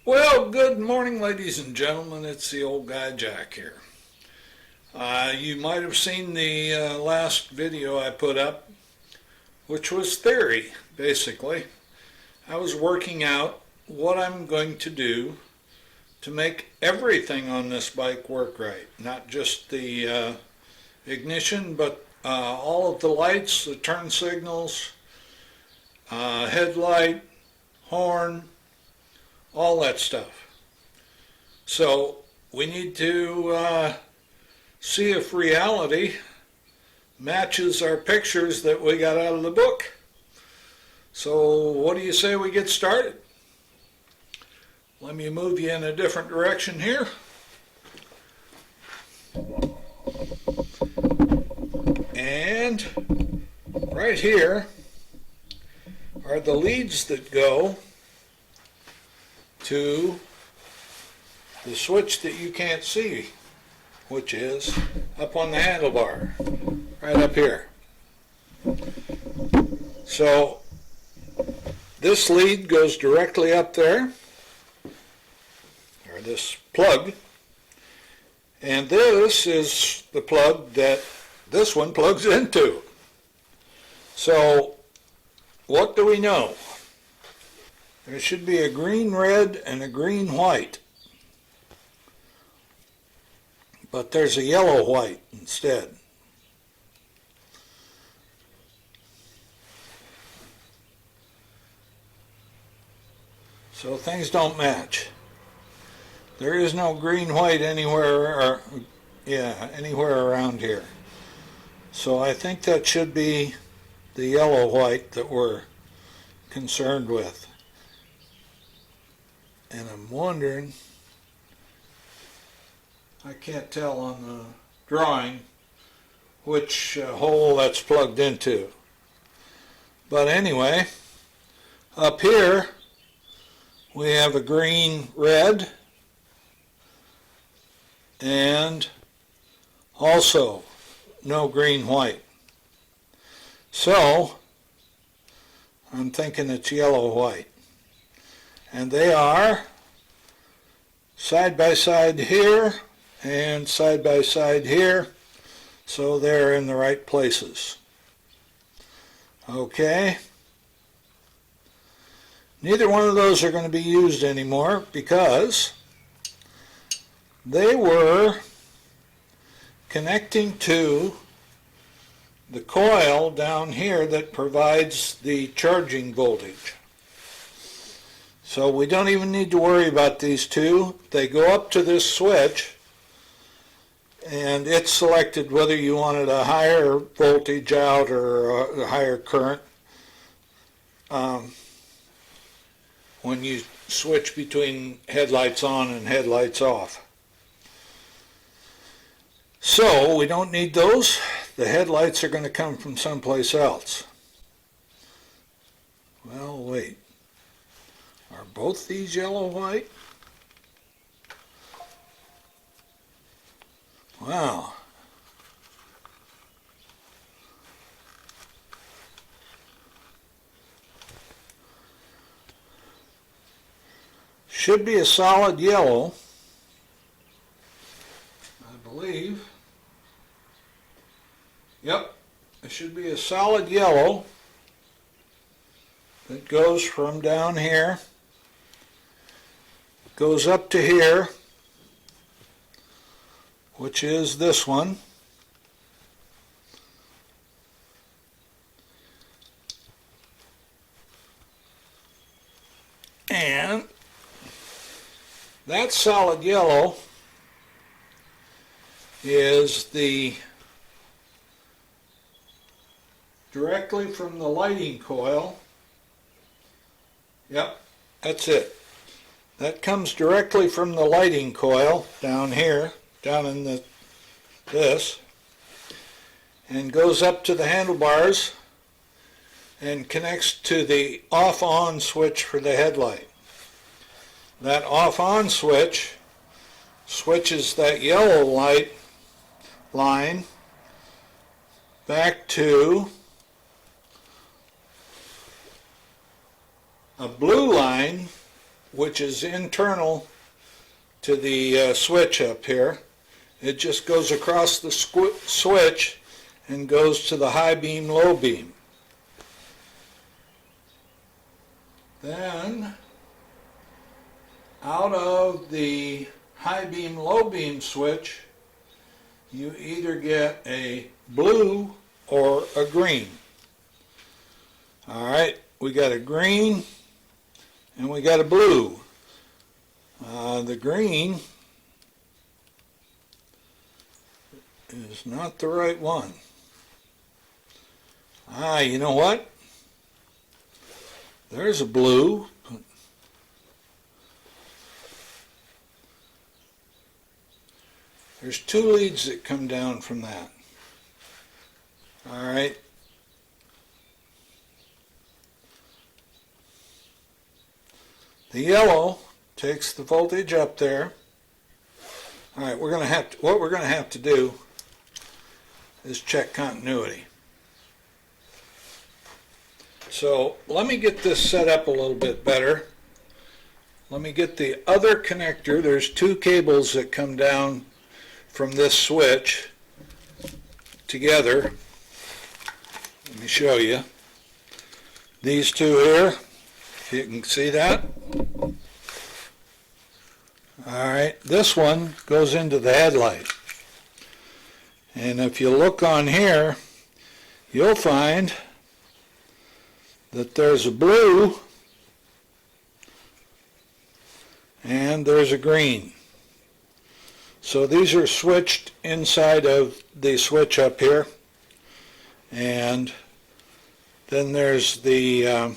Well, good morning, ladies and gentlemen. It's the old guy Jack here. You might have seen the last video I put up, which was theory, basically. I was working out what I'm going to do to make everything on this bike work right. Not just the ignition, but all of the lights, the turn signals, headlight, horn, all that stuff. So we need to see if reality matches our pictures that we got out of the book. So what do you say we get started? Let me move you in a different direction here. And right here are the leads that go to the switch that you can't see, which is up on the handlebar, right up here. So this lead goes directly up there, or this plug, and this is the plug that this one plugs into. So what do we know? There should be a green red and a green white, but there's a yellow white instead. So things don't match. There is no green white anywhere, anywhere around here. So I think that should be the yellow white that we're concerned with. And I'm wondering, I can't tell on the drawing which hole that's plugged into. But anyway, up here we have a green red and also no green white. So I'm thinking it's yellow white. And they are side by side here and side by side here, so they're in the right places. Okay. Neither one of those are going to be used anymore because they were connecting to the coil down here that provides the charging voltage. So we don't even need to worry about these two. They go up to this switch and it's selected whether you wanted a higher voltage out or a higher current when you switch between headlights on and headlights off. So we don't need those. The headlights are going to come from someplace else. Well, wait. Are both these yellow-white? Wow. Should be a solid yellow, I believe. Yep, it should be a solid yellow that goes from down here, goes up to here, which is this one, and that solid yellow is the directly from the lighting coil. Yep, that's it. That comes directly from the lighting coil down here, down in this, and goes up to the handlebars and connects to the off-on switch for the headlight. That off-on switch switches that yellow light line back to a blue line which is internal to the switch up here. It just goes across the switch and goes to the high beam, low beam. Then out of the high beam, low beam switch, you either get a blue or a green. Alright, we got a green and we got a blue. The green is not the right one. You know what? There's a blue. There's two leads that come down from that. Alright. The yellow takes the voltage up there. Alright, what we're going to have to do is check continuity. So let me get this set up a little bit better. Let me get the other connector. There's two cables that come down from this switch together. Let me show you. These two here, if you can see that. Alright, this one goes into the headlight. And if you look on here, you'll find that there's a blue and there's a green. So these are switched inside of the switch up here. And then there's the,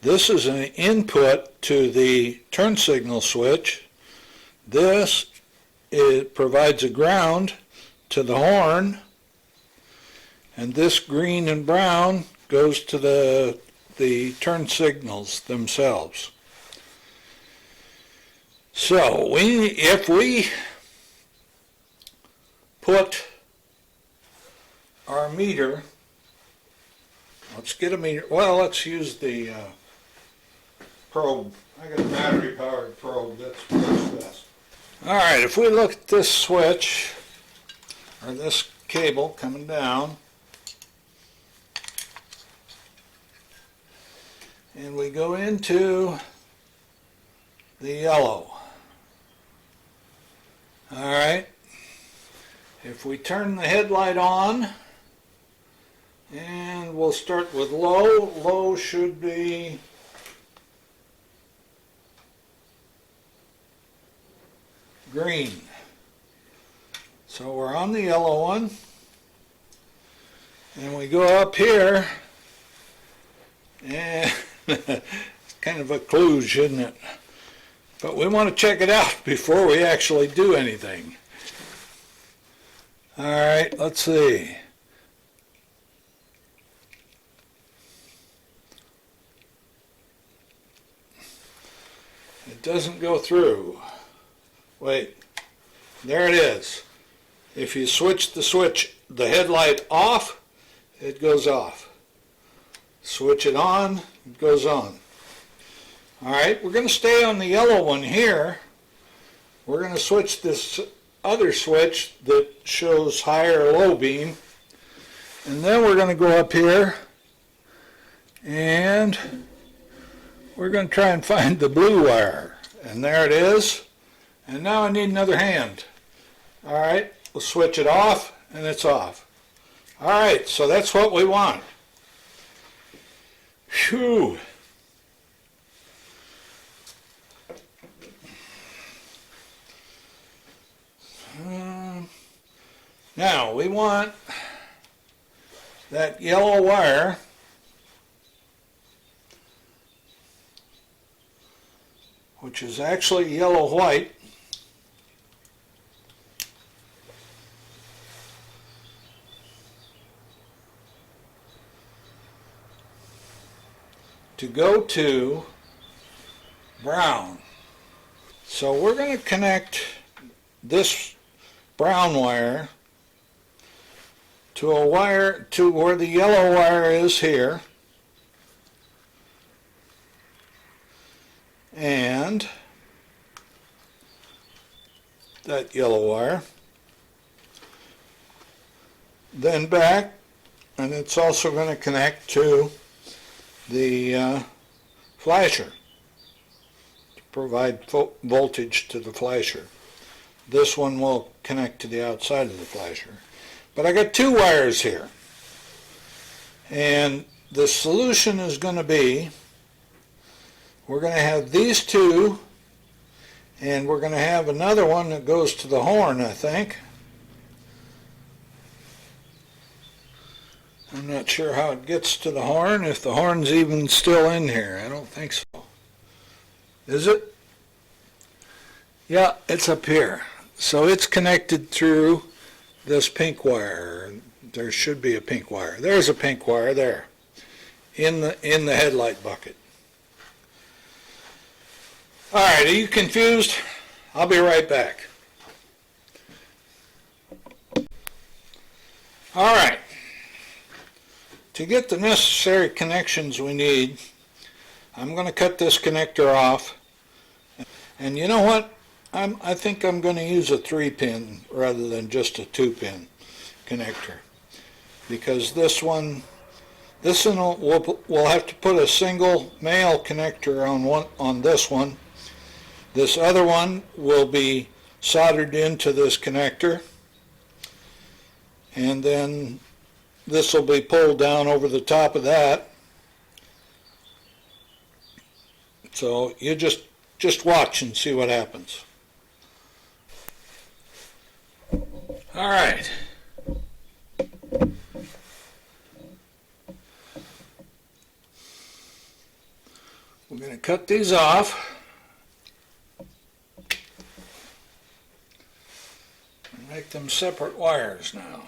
this is an input to the turn signal switch. This, it provides a ground to the horn. And this green and brown goes to the turn signals themselves. So if we put our meter, let's get a meter, well, let's use the probe. I got a battery powered probe, that's works best. Alright, if we look at this switch, or this cable coming down, and we go into the yellow. Alright, if we turn the headlight on, and we'll start with low. Low should be green. So we're on the yellow one, and we go up here, and it's kind of a kludge, isn't it? But we want to check it out before we actually do anything. Alright, let's see. It doesn't go through. Wait, there it is. If you switch the headlight off, it goes off. Switch it on, it goes on. Alright, we're going to stay on the yellow one here. We're going to switch this other switch that shows high or low beam. And then we're going to go up here and we're going to try and find the blue wire. And there it is. And now I need another hand. Alright, we'll switch it off and it's off. Alright, so that's what we want. Phew. Now we want that yellow wire which is actually yellow-white, to go to brown. So we're going to connect this brown wire to a wire to where the yellow wire is here, and that yellow wire. Then back, and it's also going to connect to the flasher to provide voltage to the flasher. This one will connect to the outside of the flasher. But I got two wires here. And the solution is going to be, we're going to have these two, and we're going to have another one that goes to the horn, I think. I'm not sure how it gets to the horn, if the horn's even still in here. I don't think so. Is it? Yeah, it's up here. So it's connected through this pink wire. There should be a pink wire. There's a pink wire there in the headlight bucket. All right, are you confused? I'll be right back. All right. To get the necessary connections we need, I'm going to cut this connector off. And you know what? I think I'm going to use a 3-pin rather than just a 2-pin connector. Because this one we'll have to put a single male connector on this one. This other one will be soldered into this connector. And then this will be pulled down over the top of that. So you just watch and see what happens. All right. We're going to cut these off. And make them separate wires now.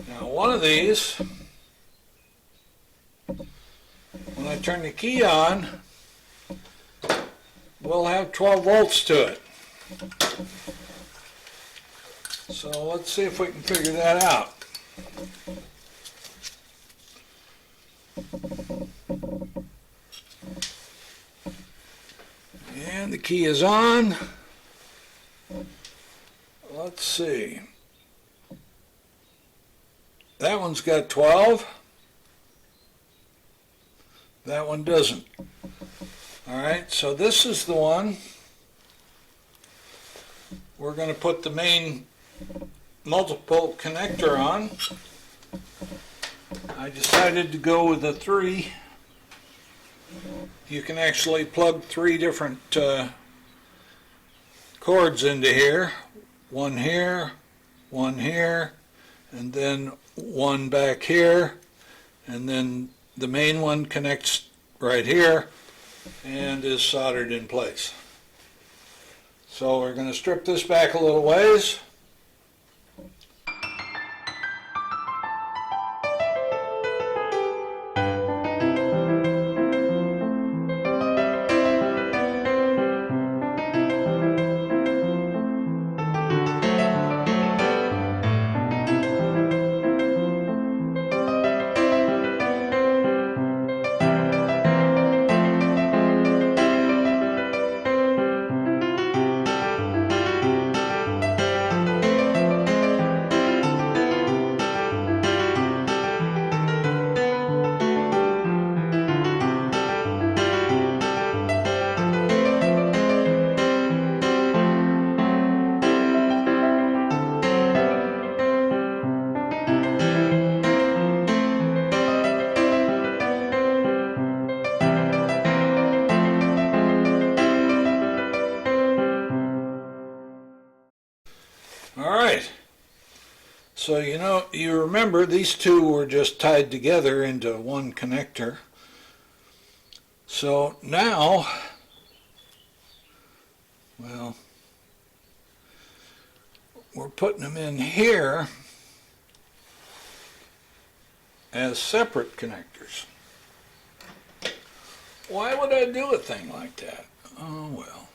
Now one of these, when I turn the key on, will have 12 volts to it. So let's see if we can figure that out. And the key is on. Let's see. That one's got 12. That one doesn't. All right, so this is the one we're going to put the main multiple connector on. I decided to go with a 3. You can actually plug 3 different cords into here. One here, and then one back here, and then the main one connects right here and is soldered in place. So we're going to strip this back a little ways. So you remember these two were just tied together into one connector. So now, well, we're putting them in here as separate connectors. Why would I do a thing like that? Oh well,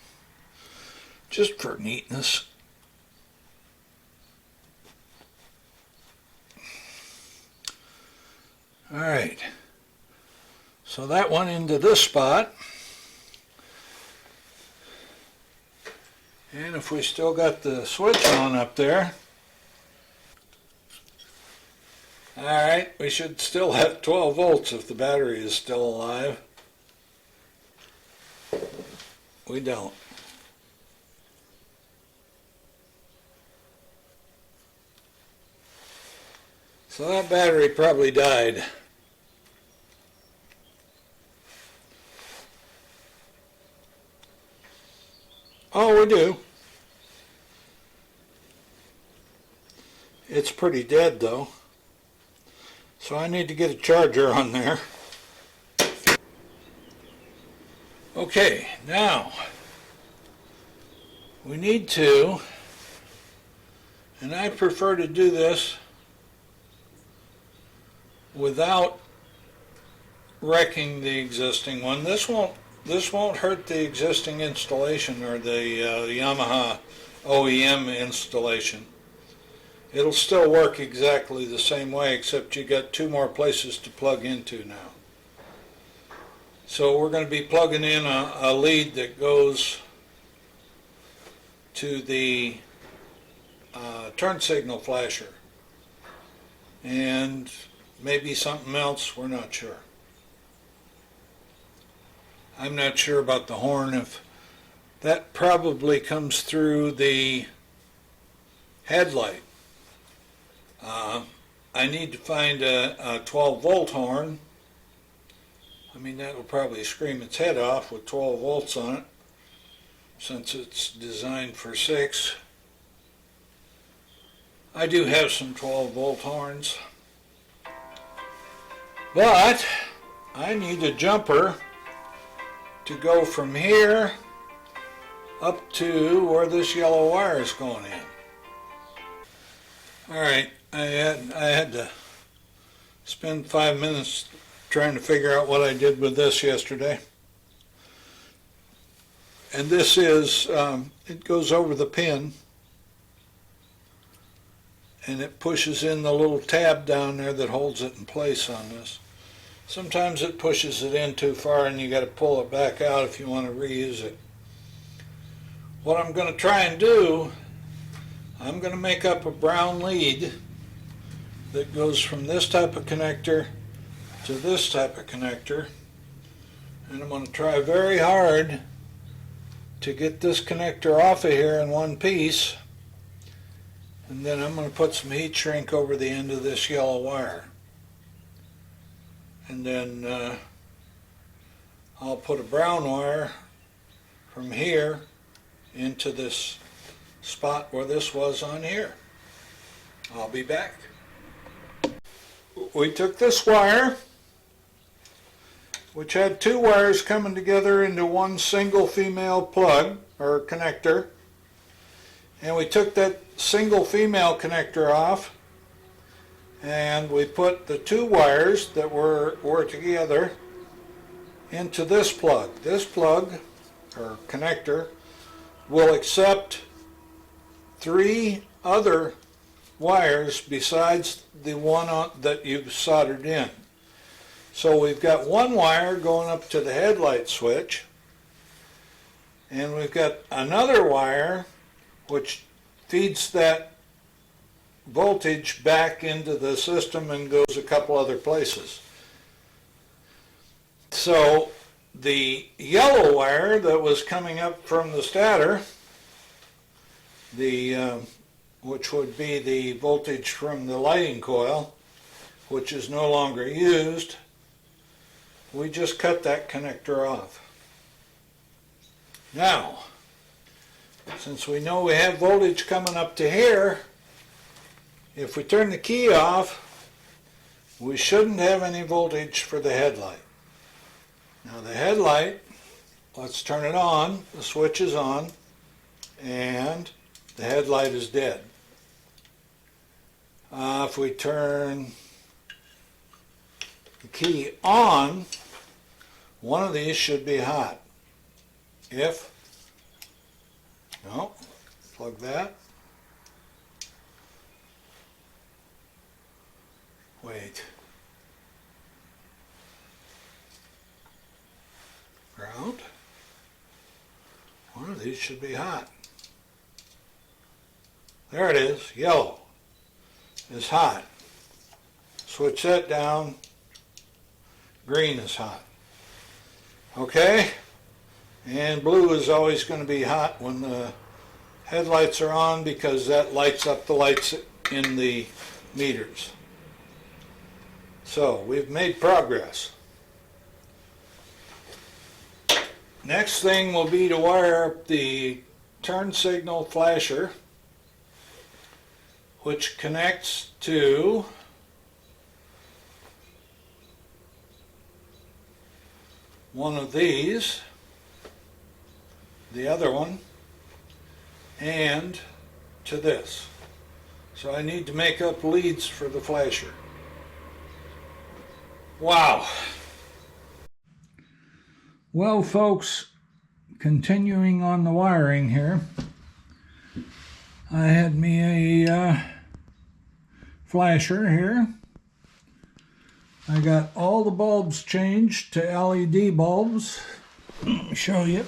just for neatness. All right, So that went into this spot. And if we still got the switch on up there, alright, we should still have 12 volts if the battery is still alive. We don't. So that battery probably died. Oh, we do. It's pretty dead though. So I need to get a charger on there. Okay, now we need to, and I prefer to do this without wrecking the existing one. This won't hurt the existing installation or the Yamaha OEM installation. It'll still work exactly the same way, except you got two more places to plug into now. So we're going to be plugging in a lead that goes to the turn signal flasher, and maybe something else, we're not sure. I'm not sure about the horn. If that probably comes through the headlight. I need to find a 12 volt horn. I mean, that will probably scream its head off with 12 volts on it, since it's designed for 6. I do have some 12 volt horns, but I need a jumper to go from here up to where this yellow wire is going in. Alright, I had to spend 5 minutes trying to figure out what I did with this yesterday. And this is, it goes over the pin, and it pushes in the little tab down there that holds it in place on this. Sometimes it pushes it in too far and you got to pull it back out if you want to reuse it. What I'm going to try and do, I'm going to make up a brown lead that goes from this type of connector to this type of connector, and I'm going to try very hard to get this connector off of here in one piece, and then I'm going to put some heat shrink over the end of this yellow wire, and then I'll put a brown wire from here into this spot where this was on here. I'll be back. We took this wire, which had two wires coming together into one single female plug or connector, and we took that single female connector off, and we put the two wires that were together into this plug. This plug or connector will accept 3 other wires besides the one that you've soldered in. So we've got one wire going up to the headlight switch, and we've got another wire which feeds that voltage back into the system and goes a couple other places. So the yellow wire that was coming up from the stator, which would be the voltage from the lighting coil, which is no longer used, we just cut that connector off. Now, since we know we have voltage coming up to here, if we turn the key off, we shouldn't have any voltage for the headlight. Now the headlight, let's turn it on, the switch is on, and the headlight is dead. If we turn the key on, one of these should be hot. No, plug that. Wait. these should be hot. There it is, yellow is hot. Switch that down, green is hot. Okay, and blue is always going to be hot when the headlights are on because that lights up the lights in the meters. So we've made progress. Next thing will be to wire up the turn signal flasher, which connects to one of these, the other one, and to this. So I need to make up leads for the flasher. Wow. Well, folks, continuing on the wiring here, I had me a flasher here. I got all the bulbs changed to LED bulbs. Let me show you.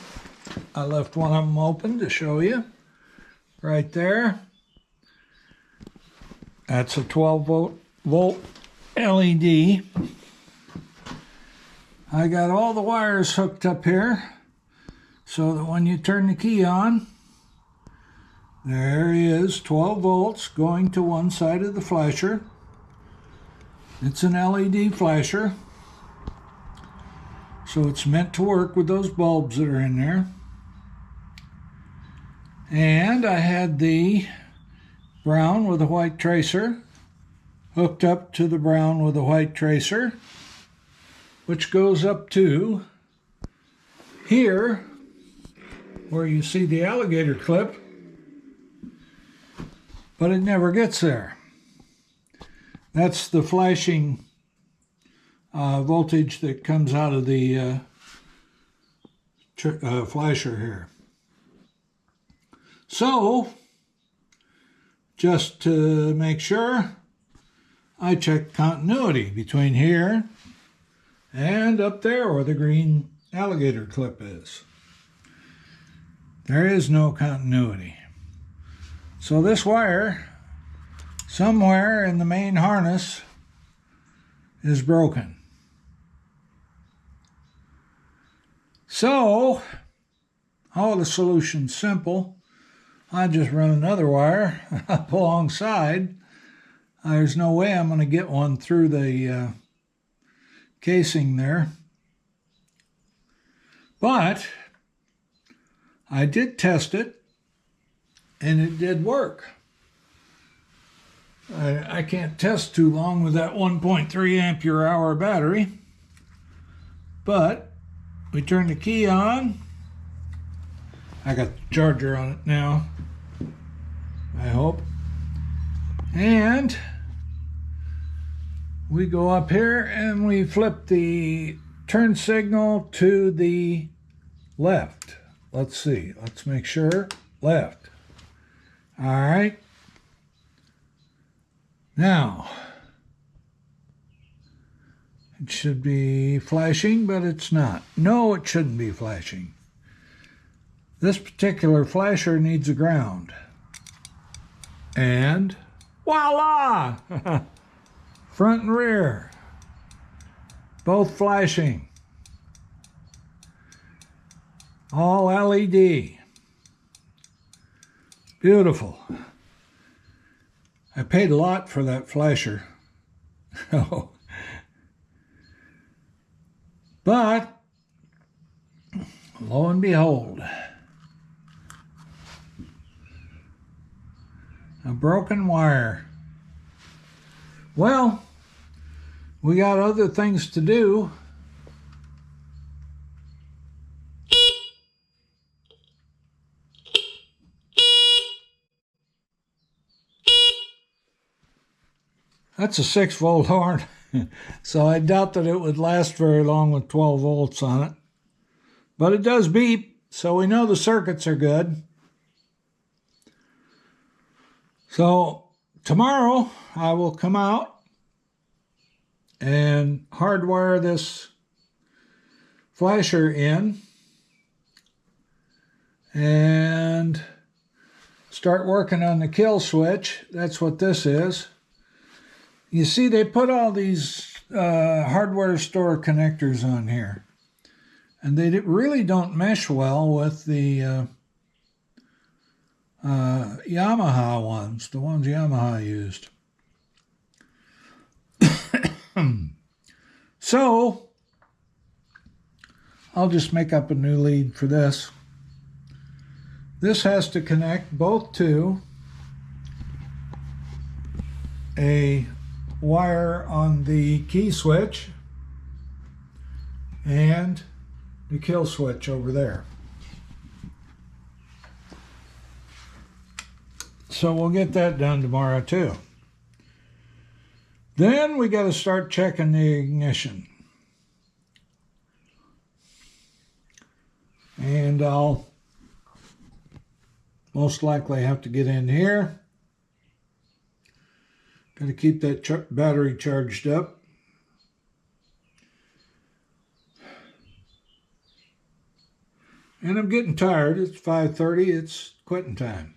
I left one of them open to show you. Right there. That's a 12 volt LED. I got all the wires hooked up here so that when you turn the key on, there is 12 volts going to one side of the flasher. It's an LED flasher, so it's meant to work with those bulbs that are in there. And I had the brown with a white tracer hooked up to the brown with a white tracer, which goes up to here where you see the alligator clip, but it never gets there. That's the flashing voltage that comes out of the flasher here. So, just to make sure, I checked continuity between here and up there where the green alligator clip is. There is no continuity. So this wire, somewhere in the main harness, is broken. So, the solution's simple. I just run another wire up alongside. There's no way I'm going to get one through the casing there. But I did test it, and it did work. I can't test too long with that 1.3 ampere hour battery, but we turn the key on. I got the charger on it now, I hope. And we go up here and we flip the turn signal to the left. Let's see, let's make sure, left. All right. Now, it should be flashing, but it's not. No, it shouldn't be flashing. This particular flasher needs a ground. And voila! Front and rear, both flashing. All LED. Beautiful. I paid a lot for that flasher. But, lo and behold, a broken wire. Well, we got other things to do. That's a 6-volt horn, so I doubt that it would last very long with 12 volts on it. But it does beep, so we know the circuits are good. So tomorrow I will come out and hardwire this flasher in, and start working on the kill switch. That's what this is. You see, they put all these hardware store connectors on here, and they really don't mesh well with the Yamaha ones, the ones Yamaha used. So I'll just make up a new lead for this. This has to connect both to a wire on the key switch and the kill switch over there. So we'll get that done tomorrow too. Then we got to start checking the ignition. And I'll most likely have to get in here. Got to keep that battery charged up. And I'm getting tired. It's 5:30. It's quitting time.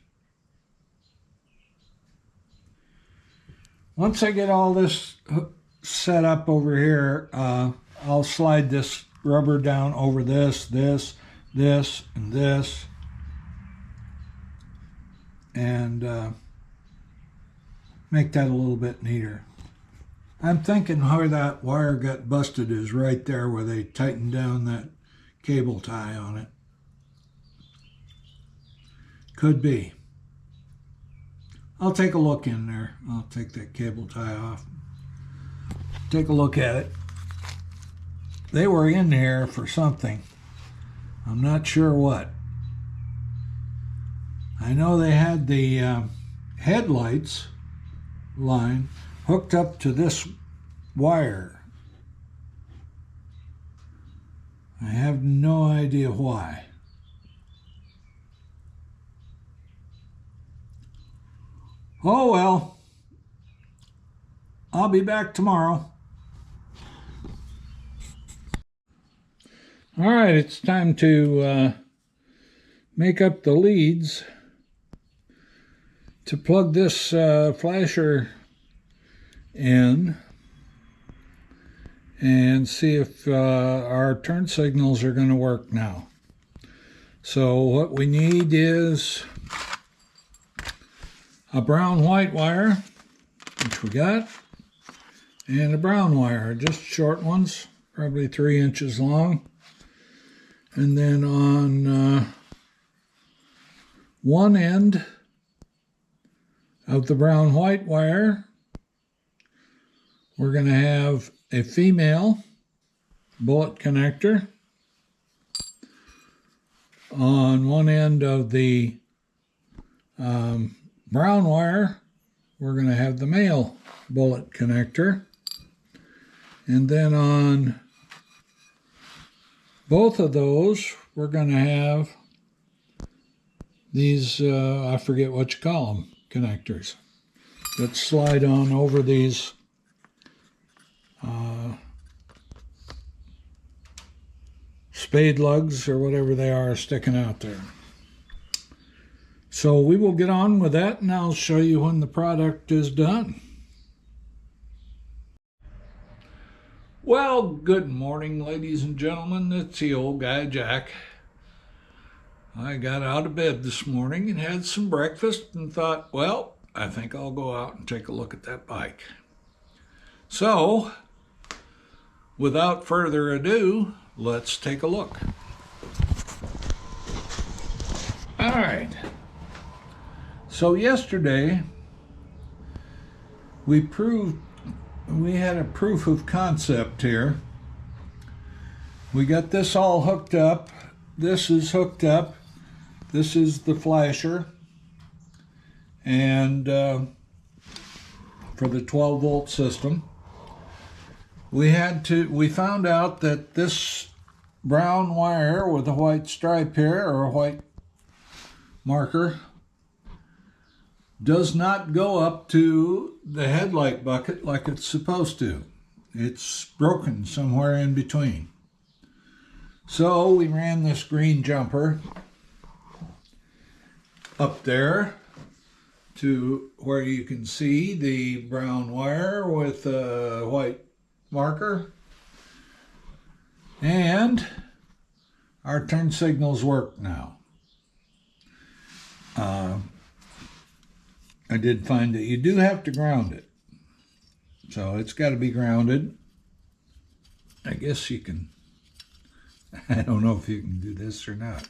Once I get all this set up over here, I'll slide this rubber down over this, and this. And make that a little bit neater. I'm thinking where that wire got busted is right there where they tightened down that cable tie on it. Could be. I'll take a look in there. I'll take that cable tie off. Take a look at it. They were in here for something. I'm not sure what. I know they had the headlights line hooked up to this wire. I have no idea why. Oh well, I'll be back tomorrow. All right, it's time to make up the leads to plug this flasher in and see if our turn signals are going to work now. So what we need is a brown-white wire, which we got, and a brown wire, just short ones, probably 3 inches long. And then on one end of the brown-white wire, we're going to have a female bullet connector. On one end of the brown wire, we're going to have the male bullet connector. And then on both of those, we're going to have these, I forget what you call them, connectors that slide on over these spade lugs or whatever they are sticking out there. So we will get on with that, and I'll show you when the product is done. Well, good morning, ladies and gentlemen. It's the old guy, Jack. I got out of bed this morning and had some breakfast and thought, well, I think I'll go out and take a look at that bike. So, without further ado, let's take a look. All right. So yesterday, we had a proof of concept here. We got this all hooked up. This is hooked up. This is the flasher. And for the 12-volt system. We found out that this brown wire with a white stripe here, or a white marker, does not go up to the headlight bucket like it's supposed to. It's broken somewhere in between. So we ran this green jumper up there to where you can see the brown wire with a white marker. And our turn signals work now. I did find that you do have to ground it. So it's got to be grounded. I guess you can, I don't know if you can do this or not.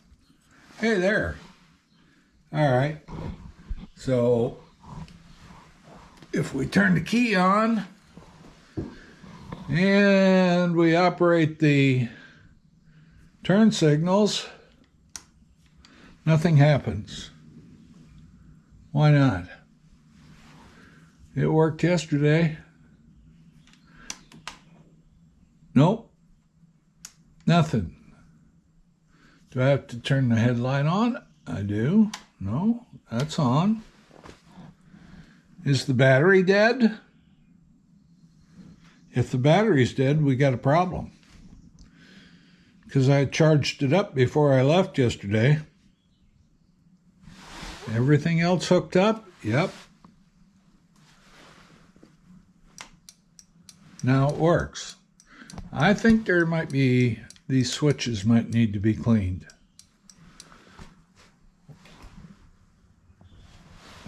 Hey there. All right. So if we turn the key on and we operate the turn signals, nothing happens. Why not? It worked yesterday. Nope. Nothing. Do I have to turn the headlight on? I do. No, that's on. Is the battery dead? If the battery's dead, we got a problem. Because I charged it up before I left yesterday. Everything else hooked up? Yep. Now it works. I think there might be, these switches might need to be cleaned.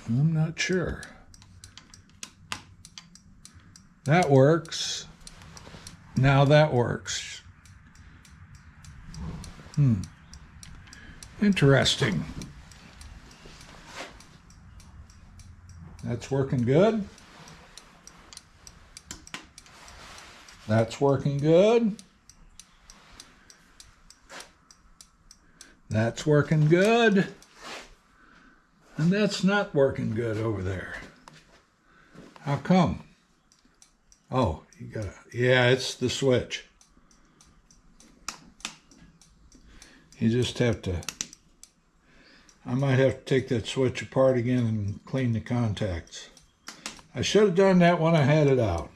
I'm not sure. That works. Now that works. Interesting. That's working good. That's working good. That's working good. And that's not working good over there. How come? Oh, you gotta, yeah, it's the switch. You just have to, I might have to take that switch apart again and clean the contacts. I should have done that when I had it out.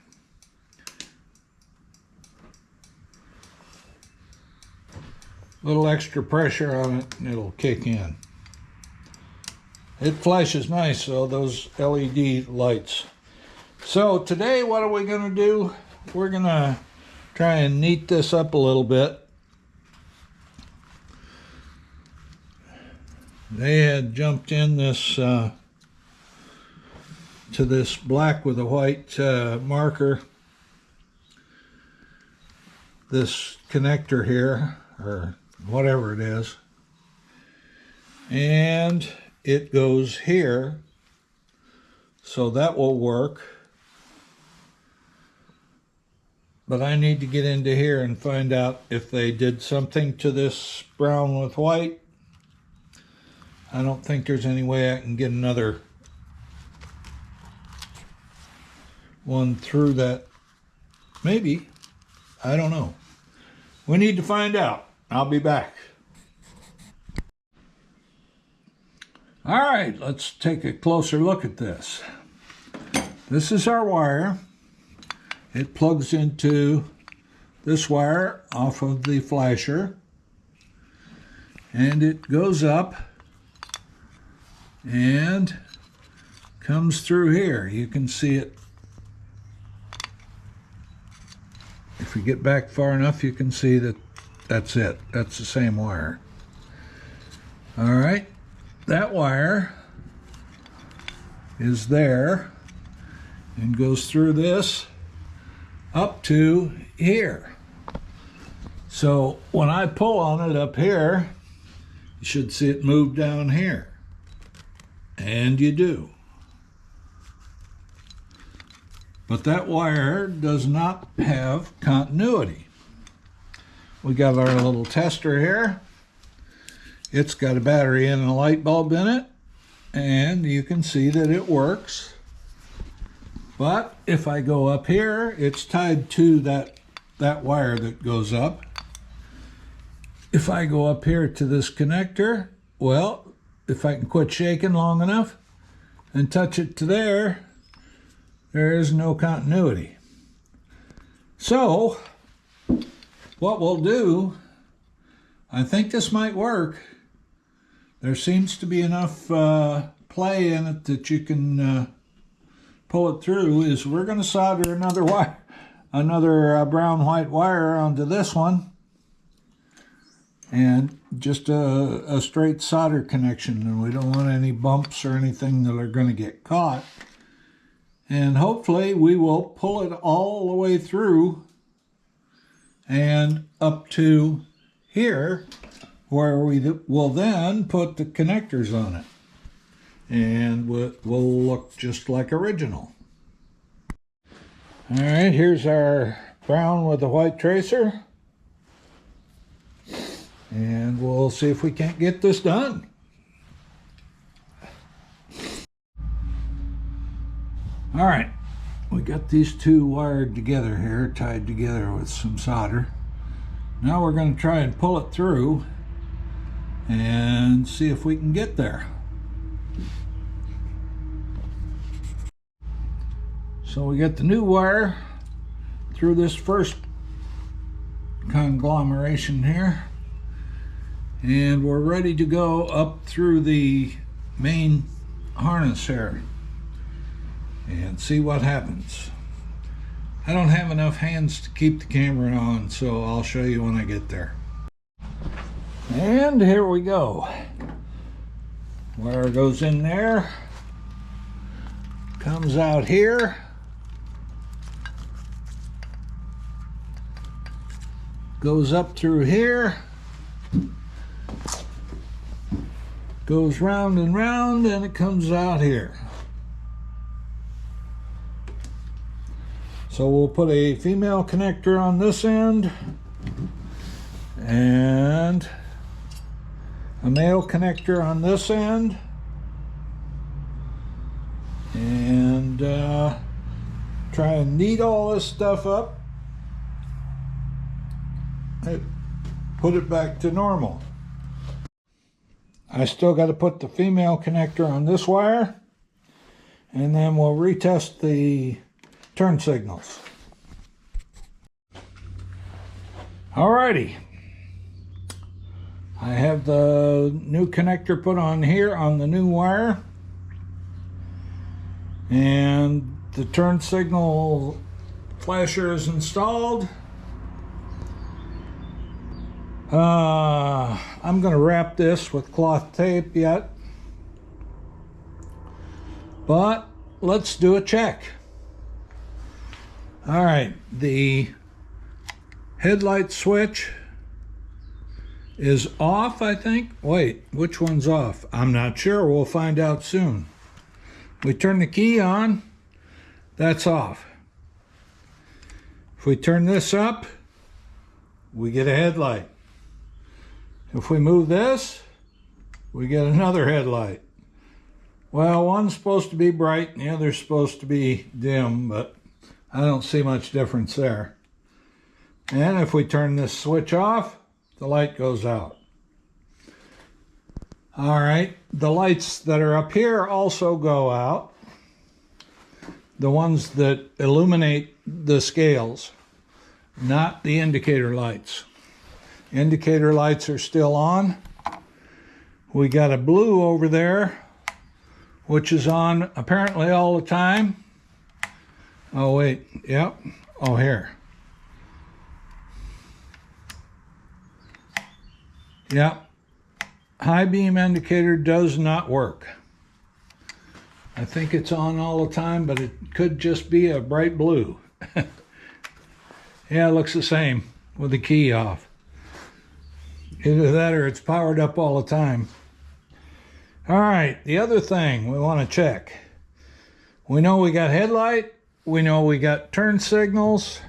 A little extra pressure on it and it'll kick in. It flashes nice though, those LED lights. So today what are we going to do? We're going to try and neat this up a little bit. They had jumped in this to this black with a white marker. This connector here, or whatever it is. And it goes here. So that will work. But I need to get into here and find out if they did something to this brown with white. I don't think there's any way I can get another one through that. Maybe. I don't know. We need to find out. I'll be back. All right, let's take a closer look at this. This is our wire. It plugs into this wire off of the flasher, and it goes up and comes through here. You can see it. If you get back far enough, you can see that that's it. That's the same wire. All right, that wire is there and goes through this up to here. So when I pull on it up here, you should see it move down here. And you do. But that wire does not have continuity. We got our little tester here. It's got a battery and a light bulb in it, and you can see that it works. But if I go up here, it's tied to that wire that goes up. If I go up here to this connector, well, if I can quit shaking long enough and touch it to there, there is no continuity. So what we'll do, I think this might work. there seems to be enough play in it that you can pull it through. Is we're going to solder another wire, another brown white wire onto this one, and just a straight solder connection, and we don't want any bumps or anything that are going to get caught. And hopefully we will pull it all the way through and up to here, where we will then put the connectors on it, and will look just like original. All right, here's our brown with the white tracer, and we'll see if we can't get this done. All right, we got these two wired together here, tied together with some solder. Now we're going to try and pull it through and see if we can get there. So we got the new wire through this first conglomeration here, and we're ready to go up through the main harness here and see what happens. I don't have enough hands to keep the camera on, so I'll show you when I get there. And here we go. Wire goes in there, comes out here, goes up through here, goes round and round, and it comes out here. So we'll put a female connector on this end and a male connector on this end, and try and knead all this stuff up and put it back to normal. I still got to put the female connector on this wire, and then we'll retest the turn signals. Alrighty, I have the new connector put on here on the new wire, and the turn signal flasher is installed. I'm going to wrap this with cloth tape yet, but let's do a check. All right, the headlight switch is off, I think. Wait, which one's off? I'm not sure. We'll find out soon. We turn the key on, that's off. If we turn this up, we get a headlight. If we move this, we get another headlight. Well, one's supposed to be bright and the other's supposed to be dim, but I don't see much difference there. And if we turn this switch off, the light goes out. All right, the lights that are up here also go out. The ones that illuminate the scales, not the indicator lights. Indicator lights are still on. We got a blue over there, which is on apparently all the time. Oh wait, yep, oh here. Yep, high beam indicator does not work. I think it's on all the time, but it could just be a bright blue. Yeah, it looks the same with the key off. Either that or it's powered up all the time. All right, the other thing we want to check. We know we got headlight. We know we got turn signals.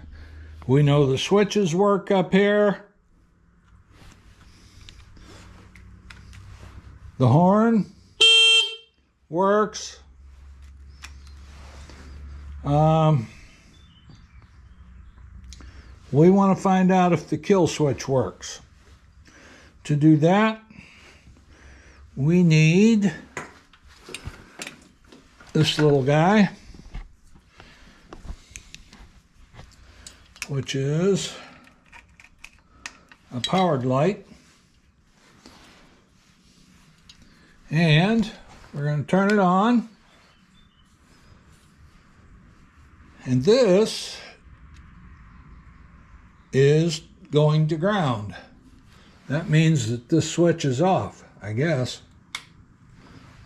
We know the switches work up here. The horn works. We want to find out if the kill switch works. To do that, we need this little guy, which is a powered light. And we're going to turn it on. And this is going to ground. That means that this switch is off, I guess.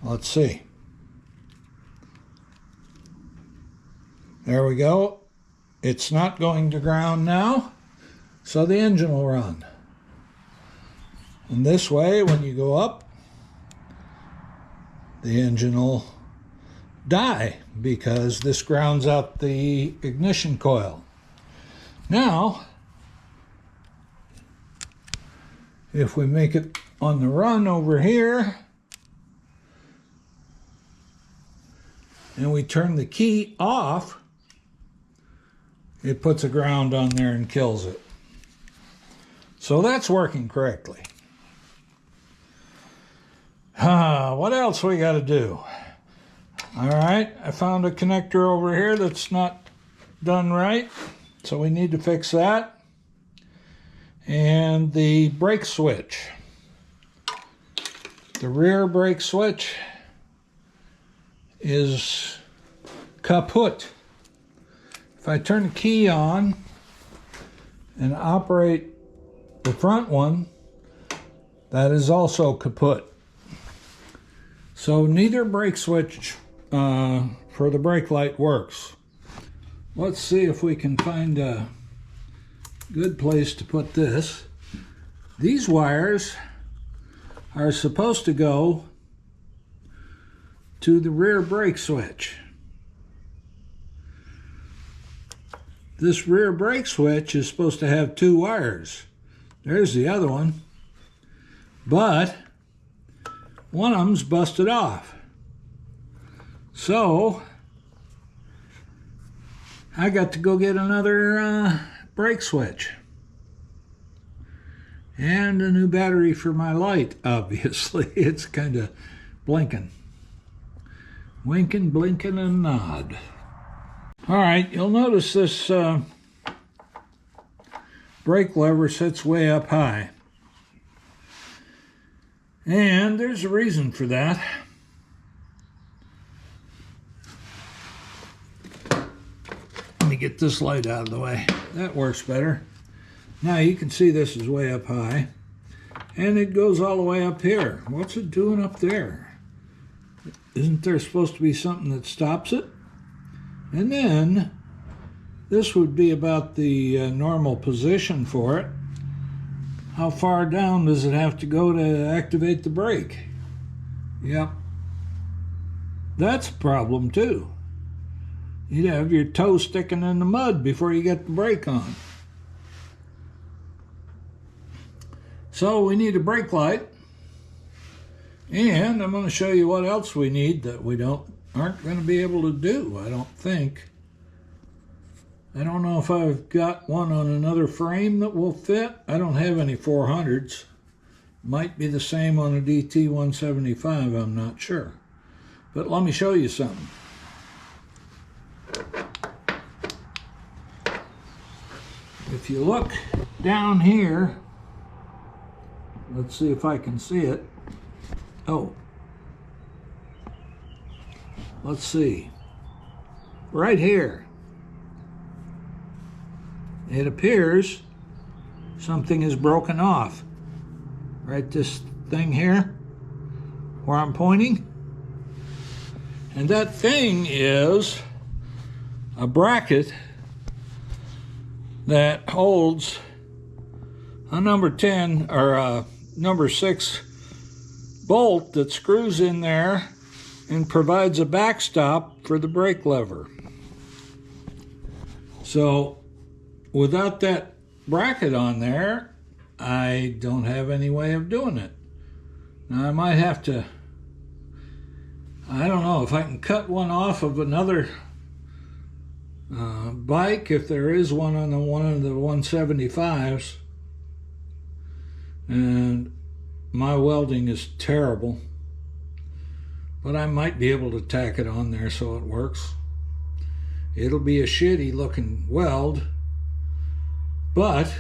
Let's see. There we go. It's not going to ground now, so the engine will run. And this way, when you go up, the engine will die because this grounds out the ignition coil. Now, if we make it on the run over here, and we turn the key off, it puts a ground on there and kills it. So that's working correctly. What else we got to do? All right, I found a connector over here that's not done right, so we need to fix that. And the brake switch. The rear brake switch is kaput. If I turn the key on and operate the front one, that is also kaput. So neither brake switch for the brake light works. Let's see if we can find a good place to put this. These wires are supposed to go to the rear brake switch. This rear brake switch is supposed to have 2 wires. There's the other one. But one of them's busted off. So I got to go get another brake switch. And a new battery for my light, obviously. It's kind of blinking. Winking, blinking, and nod. All right, you'll notice this brake lever sits way up high. And there's a reason for that. Let me get this light out of the way. That works better. Now you can see this is way up high. And it goes all the way up here. What's it doing up there? Isn't there supposed to be something that stops it? And then this would be about the normal position for it. How far down does it have to go to activate the brake? Yep. That's a problem too. You'd have your toe sticking in the mud before you get the brake on. So we need a brake light. And I'm going to show you what else we need that we aren't going to be able to do, I don't think. I don't know if I've got one on another frame that will fit. I don't have any 400s. Might be the same on a DT175, I'm not sure. But let me show you something. If you look down here, let's see if I can see it. Oh, let's see. Right here. It appears something is broken off. Right, this thing here, where I'm pointing. And that thing is a bracket that holds a number 10 or a number 6 bolt that screws in there and provides a backstop for the brake lever. So without that bracket on there, I don't have any way of doing it. Now I might have to, I don't know if I can cut one off of another bike, if there is one on one of the 175s. And my welding is terrible, but I might be able to tack it on there so it works. It'll be a shitty looking weld, but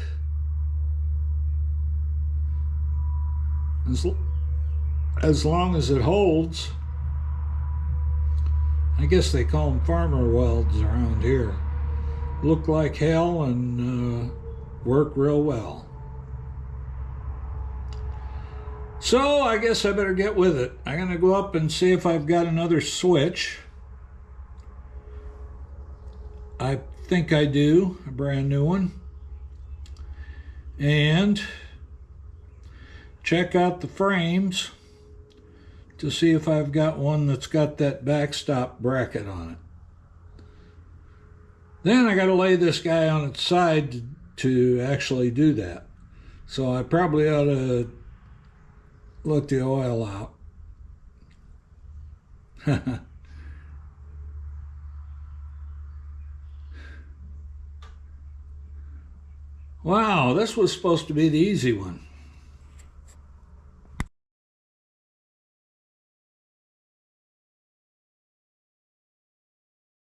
as long as it holds. I guess they call them farmer welds around here. Look like hell and work real well. So I guess I better get with it. I'm going to go up and see if I've got another switch. I think I do, a brand new one. And check out the frames to see if I've got one that's got that backstop bracket on it. Then I got to lay this guy on its side to actually do that. So I probably ought to let the oil out. Wow, this was supposed to be the easy one.